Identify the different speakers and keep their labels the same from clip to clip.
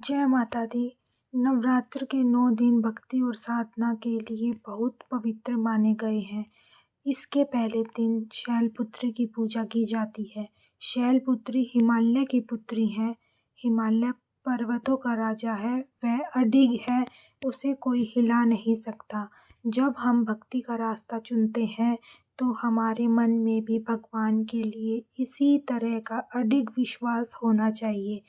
Speaker 1: जय माता दी। नवरात्र के 9 दिन भक्ति और साधना के लिए बहुत पवित्र माने गए हैं। इसके पहले दिन शैलपुत्री की पूजा की जाती है। शैलपुत्री हिमालय की पुत्री है। हिमालय पर्वतों का राजा है, वह अडिग है, उसे कोई हिला नहीं सकता। जब हम भक्ति का रास्ता चुनते हैं तो हमारे मन में भी भगवान के लिए इसी तरह का अडिग विश्वास होना चाहिए,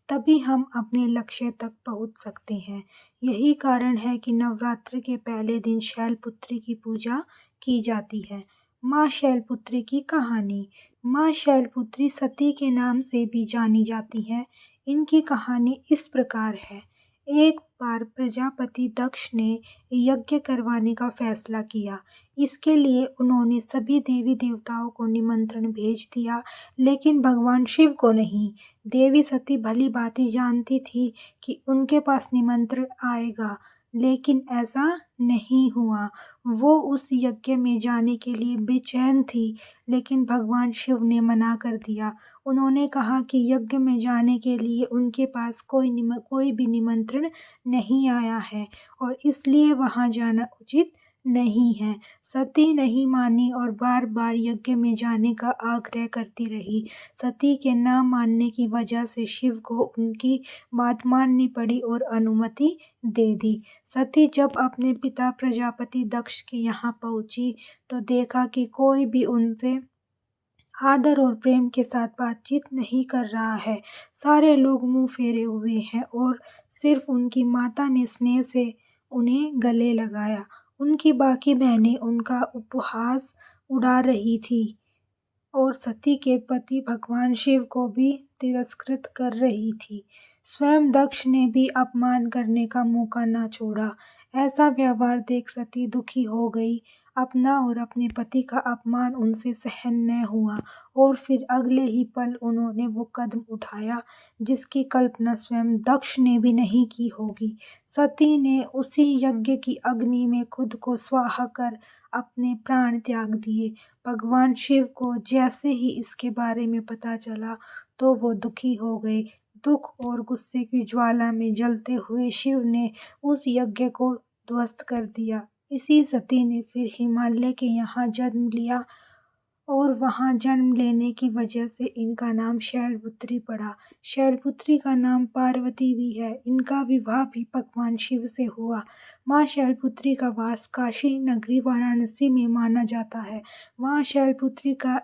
Speaker 1: तभी हम अपने लक्ष्य तक पहुंच सकते हैं। यही कारण है कि नवरात्र के पहले दिन शैलपुत्री की पूजा की जाती है। माँ शैलपुत्री की कहानी। माँ शैलपुत्री सती के नाम से भी जानी जाती है। इनकी कहानी इस प्रकार है। एक बार प्रजापति दक्ष ने यज्ञ करवाने का फैसला किया। इसके लिए उन्होंने सभी देवी देवताओं को निमंत्रण भेज दिया, लेकिन भगवान शिव को नहीं। देवी सती भली भांति जानती थी कि उनके पास निमंत्रण आएगा, लेकिन ऐसा नहीं हुआ। वो उस यज्ञ में जाने के लिए बेचैन थी, लेकिन भगवान शिव ने मना कर दिया। उन्होंने कहा कि यज्ञ में जाने के लिए उनके पास कोई भी निमंत्रण नहीं आया है और इसलिए वहां जाना उचित नहीं है। सती नहीं मानी और बार बार यज्ञ में जाने का आग्रह करती रही। सती के ना मानने की वजह से शिव को उनकी बात माननी पड़ी और अनुमति दे दी। सती जब अपने पिता प्रजापति दक्ष के यहाँ पहुंची तो देखा कि कोई भी उनसे आदर और प्रेम के साथ बातचीत नहीं कर रहा है। सारे लोग मुंह फेरे हुए हैं और सिर्फ उनकी माता ने स्नेह से उन्हें गले लगाया। उनकी बाकी बहनें उनका उपहास उड़ा रही थी और सती के पति भगवान शिव को भी तिरस्कृत कर रही थी। स्वयं दक्ष ने भी अपमान करने का मौका न छोड़ा। ऐसा व्यवहार देख सती दुखी हो गई। अपना और अपने पति का अपमान उनसे सहन न हुआ और फिर अगले ही पल उन्होंने वो कदम उठाया जिसकी कल्पना स्वयं दक्ष ने भी नहीं की होगी। सती ने उसी यज्ञ की अग्नि में खुद को स्वाहा कर अपने प्राण त्याग दिए। भगवान शिव को जैसे ही इसके बारे में पता चला तो वो दुखी हो गए। दुख और गुस्से की ज्वाला में जलते हुए शिव ने उस यज्ञ को ध्वस्त कर दिया। इसी सती ने फिर हिमालय के यहाँ जन्म लिया और वहाँ जन्म लेने की वजह से इनका नाम शैलपुत्री पड़ा। शैलपुत्री का नाम पार्वती भी है। इनका विवाह भी भगवान शिव से हुआ। माँ शैलपुत्री का वास काशी नगरी वाराणसी में माना जाता है। वहाँ शैलपुत्री का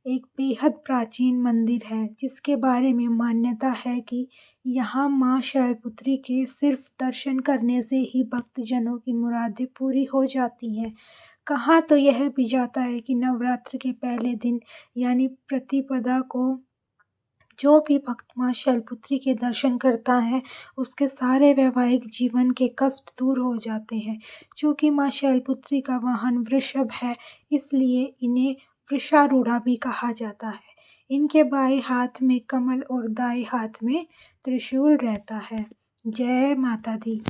Speaker 1: एक बेहद प्राचीन मंदिर है जिसके बारे में मान्यता है कि यहाँ माँ शैलपुत्री के सिर्फ दर्शन करने से ही भक्तजनों की मुरादें पूरी हो जाती हैं। कहा तो यह भी जाता है कि नवरात्र के पहले दिन यानी प्रतिपदा को जो भी भक्त माँ शैलपुत्री के दर्शन करता है उसके सारे वैवाहिक जीवन के कष्ट दूर हो जाते हैं। चूँकि माँ शैलपुत्री का वाहन वृषभ है, इसलिए इन्हें वृषारूढ़ा भी कहा जाता है। इनके बाएं हाथ में कमल और दाएं हाथ में त्रिशूल रहता है। जय माता दी।